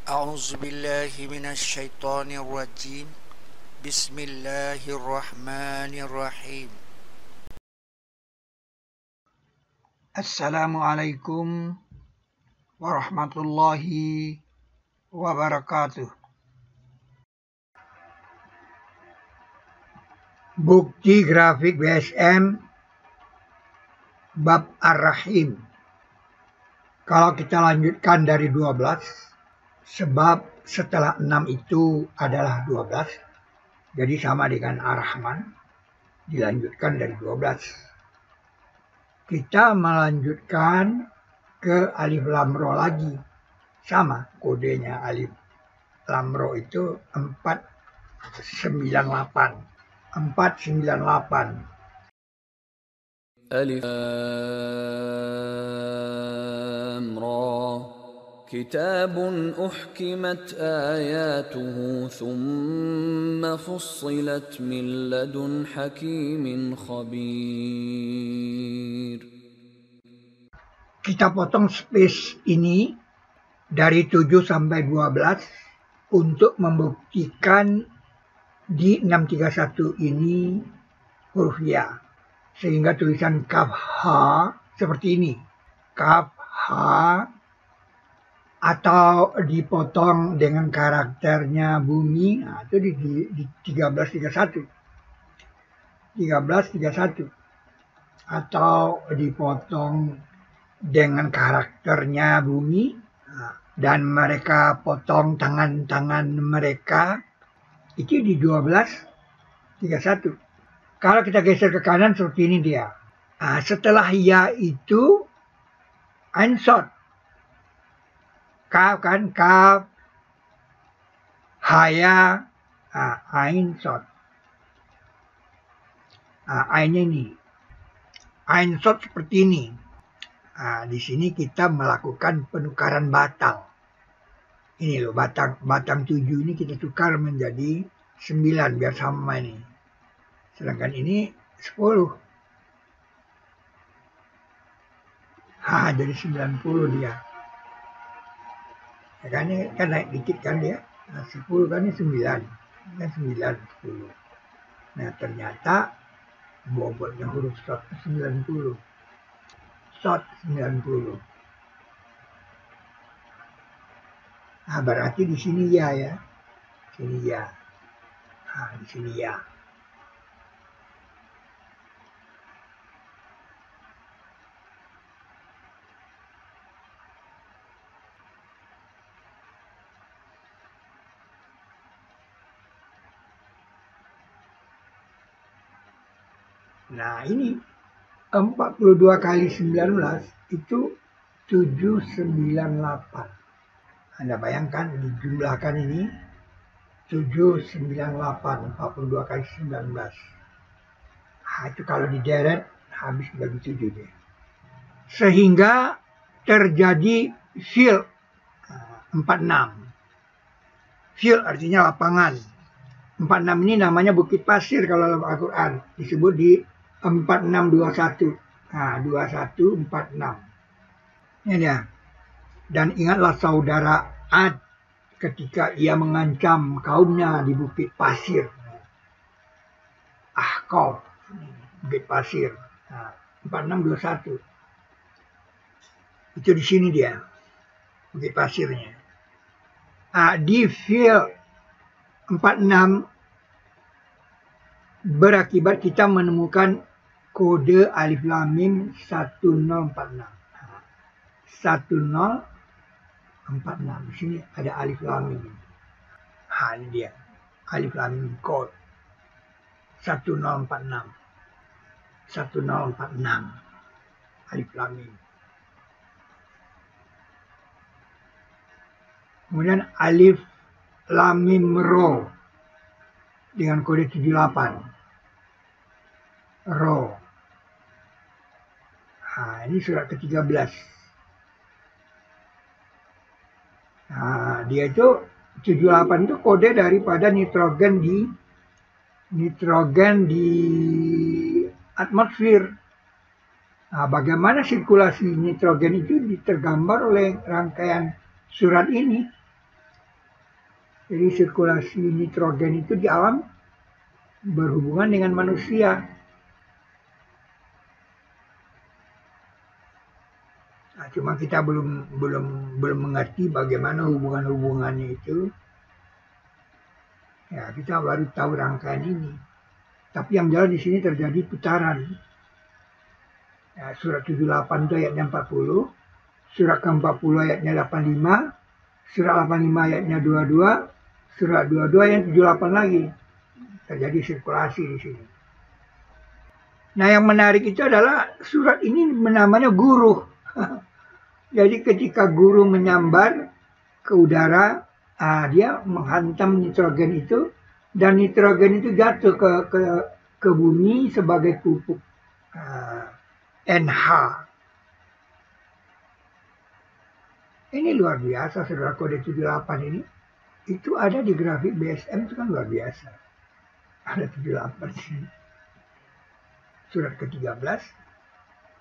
أعوذ بالله من الشيطان الرجيم بسم الله الرحمن الرحيم Assalamualaikum warahmatullahi wabarakatuh. Bukti grafik BSM Bab Ar-Rahim. Kalau kita lanjutkan dari 12, sebab setelah 6 itu adalah 12, jadi sama dengan Ar-Rahman, dilanjutkan dari 12. Kita melanjutkan ke alif lam ro lagi. Sama kodenya alif lam ro itu 498. 498. Alif lam ra. Kitabun uhkimat ayatuhu thumma fussilat min ladun hakimin khabir. Kita potong space ini dari 7 sampai 12 untuk membuktikan di 631 ini huruf ya. Sehingga tulisan kaf ha seperti ini. Kaf ha atau dipotong dengan karakternya bumi, nah, itu di 1331. 1331. Atau dipotong dengan karakternya bumi, dan mereka potong tangan-tangan mereka, itu di 1231. Kalau kita geser ke kanan seperti ini dia. Nah, setelah ya itu ain shot. Kaf kan, kaf, haya, ain shot. Ainnya ini. Ain shot seperti ini. Di sini kita melakukan penukaran batang. Ini loh, batang 7 ini kita tukar menjadi 9 biar sama ini. Sedangkan ini 10. Jadi 90 dia. Ya kan, ini kan naik dikit kan dia. 10 kan ini 9. Kan 9, 10. Nah ternyata bobotnya huruf short 90. Short 90. Berarti di sini ya. Sini ya. Di sini ya. Nah ini 42 kali 19 itu 798. Anda bayangkan dijumlahkan ini 798, 42 kali 19. Itu kalau dideret habis bagi 7 deh. Sehingga terjadi field 46. Field artinya lapangan. 46 ini namanya Bukit Pasir kalau dalam Al-Quran. Disebut di 4621. 2146. Ini dia. Dan ingatlah saudara Ad ketika ia mengancam kaumnya di Bukit Pasir. Ahqaf, Bukit Pasir. 4621. Itu di sini dia. Bukit Pasirnya. Di field 46 berakibat kita menemukan kode alif lam mim 1046. 1046. Di sini ada alif lam mim. Ini dia. Alif lam mim code 1046. 1046. Alif lam mim. Kemudian alif lam mim ro dengan kode 78. Ro. Ini surat ke-13. Dia itu 78 itu kode daripada nitrogen di atmosfer. Bagaimana sirkulasi nitrogen itu tergambar oleh rangkaian surat ini. Jadi sirkulasi nitrogen itu di alam berhubungan dengan manusia. Nah, cuma kita belum mengerti bagaimana hubungannya itu. Ya, kita baru tahu rangkaian ini. Tapi yang jelas di sini terjadi putaran. Ya, surat 78 itu ayatnya 40, surat ke-40 ayatnya 85, surat 85 ayatnya 22, surat 22 ayat 78 lagi. Terjadi sirkulasi di sini. Nah, yang menarik itu adalah surat ini namanya guruh. Jadi ketika guru menyambar ke udara, dia menghantam nitrogen itu, dan nitrogen itu jatuh ke bumi sebagai pupuk NH. Ini luar biasa, saudara. Kode 78 ini itu ada di grafik BSM, itu kan luar biasa. Ada 78 di sini. Surat ke-13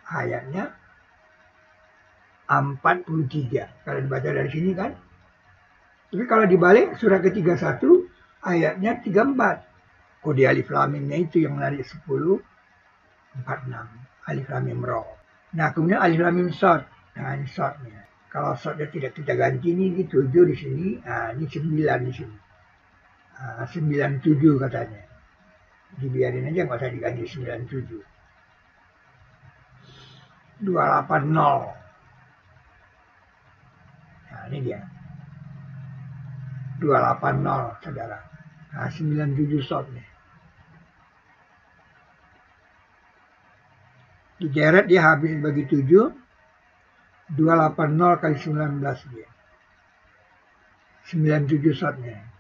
ayatnya 43. Kalau dibaca dari sini kan. Tapi kalau dibalik surat ke-31 ayatnya 34. Kode alif lam mimnya itu yang menarik 10 46. Alif lam mim ra. Nah, kemudian alif lam mim shad. Nah, ini shadnya. Kalau shadnya tidak kita ganti ini 7 di sini, ini 9 di sini. 97 katanya. Dibiarin aja, nggak usah diganti 97. 280. Nah, ini dia. 280, saudara. Nah, 97 shotnya. Digeret dia habis bagi 7. 280 kali 19 dia. 97 shotnya.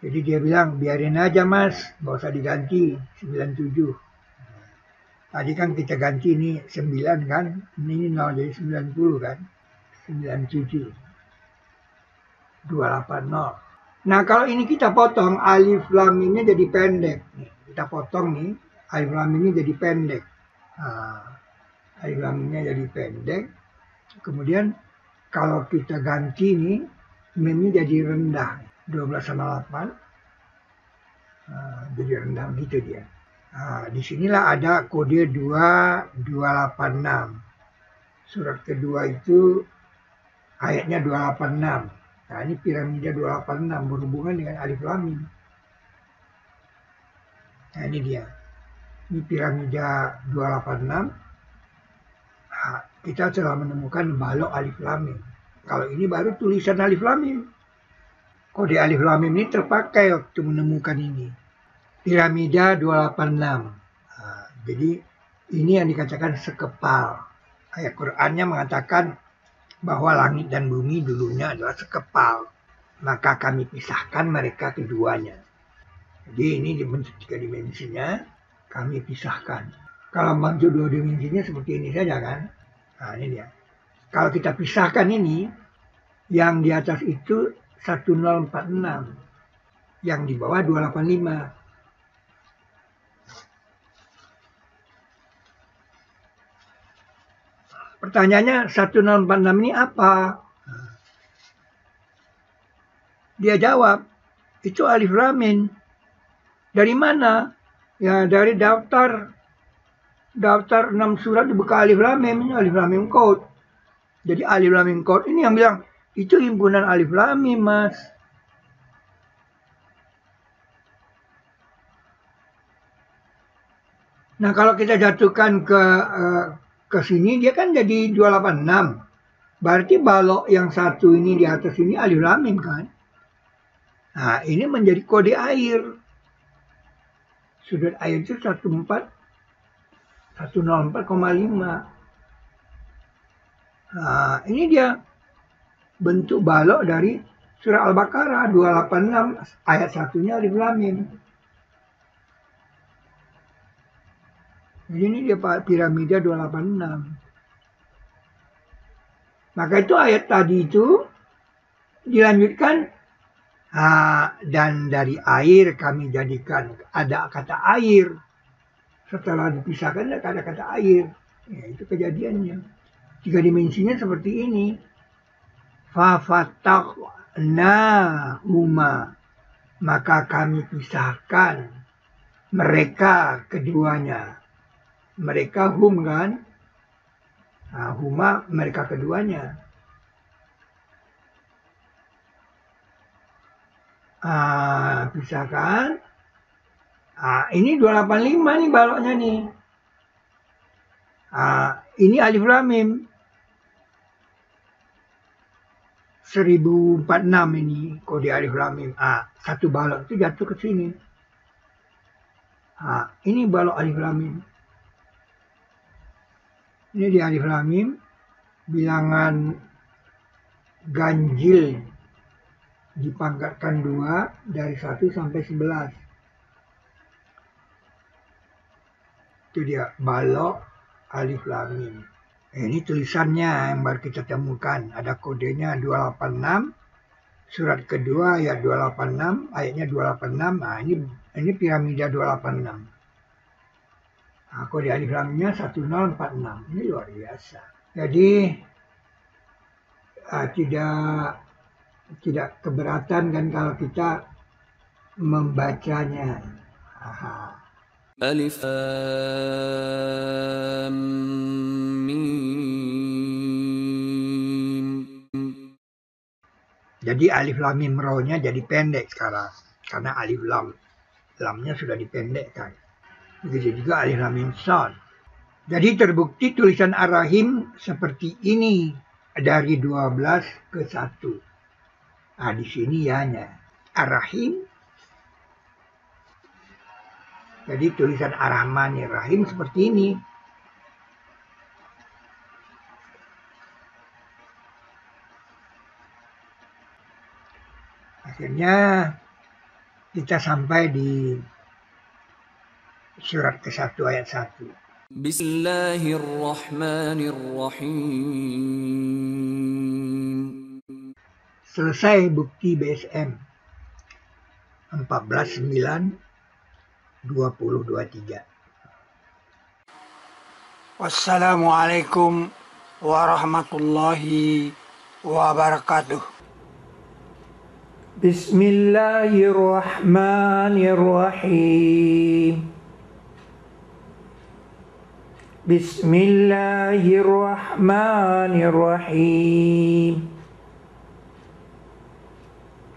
Jadi dia bilang, biarin aja mas, nggak usah diganti 97. Tadi kan kita ganti ini 9 kan, ini 0 jadi 90 kan, 97. 280. Nah, kalau ini kita potong, alif lam mimnya jadi pendek. Nih, kita potong nih, alif lam mimnya jadi pendek. Alif lam mimnya jadi pendek. Kemudian kalau kita ganti nih, mimnya jadi rendah. 12 sama 8. Jadi rendah gitu dia. Disinilah ada kode 2286. Surat kedua itu ayatnya 286. Nah, ini piramida 286 berhubungan dengan alif lam mim. Nah, ini dia. Ini piramida 286. Kita telah menemukan balok alif lam mim. Kalau ini baru tulisan alif lam mim. Kode alif lam mim ini terpakai waktu menemukan ini. Piramida 286. Jadi ini yang dikatakan sekepal. Ayat Qur'annya mengatakan bahwa langit dan bumi dulunya adalah sekepal. Maka kami pisahkan mereka keduanya. Jadi ini dibentuk 3 dimensinya, kami pisahkan. Kalau bentuk 2 dimensinya seperti ini saja kan. Nah, ini dia. Kalau kita pisahkan ini, yang di atas itu 1046. Yang di bawah 285. Pertanyaannya 1046 ini apa? Dia jawab, itu alif lam mim. Dari mana? Ya dari daftar 6 surat dibuka alif lam mim, ini alif lam mim code. Jadi alif lam mim code ini yang bilang, itu himpunan alif lam mim, Mas. Nah, kalau kita jatuhkan ke sini, dia kan jadi 286. Berarti balok yang satu ini di atas ini alif lam mim kan. Nah, ini menjadi kode air. Sudut air itu 104,5. Nah, ini dia bentuk balok dari surah Al-Baqarah 286 ayat 1-nya alif lam mim. Jadi ini dia piramida 286. Maka itu ayat tadi itu dilanjutkan, dan dari air kami jadikan, ada kata air. Setelah dipisahkan ada kata air. Ya, itu kejadiannya. 3 dimensinya seperti ini. fafataqnahuma, maka kami pisahkan mereka keduanya. Mereka hum kan? Nah, huma mereka keduanya. Pisahkan. Ini 285 nih baloknya nih. Ini alif lam mim. 1046 ini kode alif lam mim. Satu balok itu jatuh ke sini. Ini balok alif lam mim. Ini di alif lam mim bilangan ganjil dipangkatkan 2 dari 1 sampai 11. Itu dia balok alif lam mim. Ini tulisannya yang baru kita temukan. Ada kodenya 286. Surat kedua ayat 286, ayatnya 286. Ini piramida 286. Kode alif lam mimnya 1046. Ini luar biasa. Jadi tidak keberatan kan kalau kita membacanya. Alif Lam Mim. Jadi alif lam mim ro-nya jadi pendek sekarang karena alif lamnya sudah dipendekkan. Begitu juga alif lam mim shad. Jadi terbukti tulisan Ar-Rahim seperti ini dari 12 ke 1. Di sini ya-nya Ar-Rahim. Jadi tulisan Ar-Rahmanir Rahim seperti ini. Akhirnya kita sampai di surat ke-1 ayat 1. Bismillahirrahmanirrahim. Selesai bukti BSM 14.9.2023. Wassalamualaikum warahmatullahi wabarakatuh. Bismillahirrahmanirrahim. Bismillahirrahmanirrahim.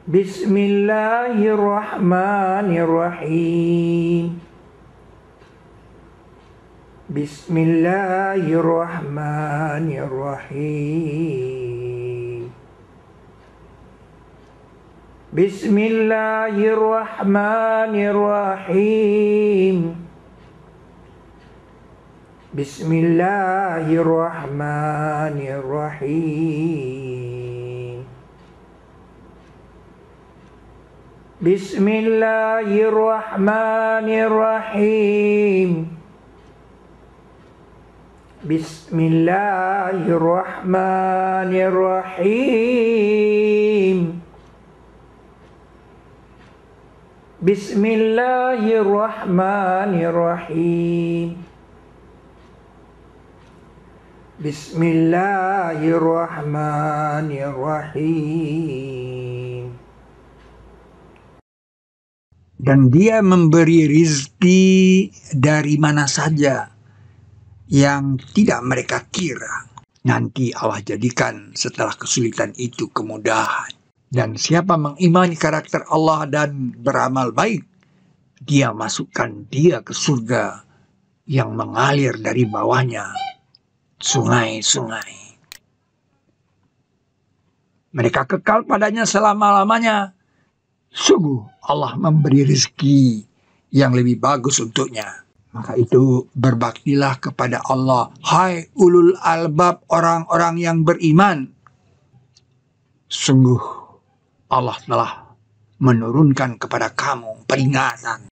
Bismillahirrahmanirrahim. Bismillahirrahmanirrahim. Bismillahirrahmanirrahim. Bismillahirrahmanirrahim. Bismillahirrahmanirrahim. Bismillahirrahmanirrahim. Bismillahirrahmanirrahim. Bismillahirrahmanirrahim. Dan Dia memberi rizki dari mana saja yang tidak mereka kira. Nanti Allah jadikan setelah kesulitan itu kemudahan. Dan siapa mengimani karakter Allah dan beramal baik, Dia masukkan dia ke surga yang mengalir dari bawahnya sungai-sungai. Mereka kekal padanya selama-lamanya. Sungguh Allah memberi rezeki yang lebih bagus untuknya. Maka itu berbaktilah kepada Allah. Hai ulul albab, orang-orang yang beriman. Sungguh Allah telah menurunkan kepada kamu peringatan.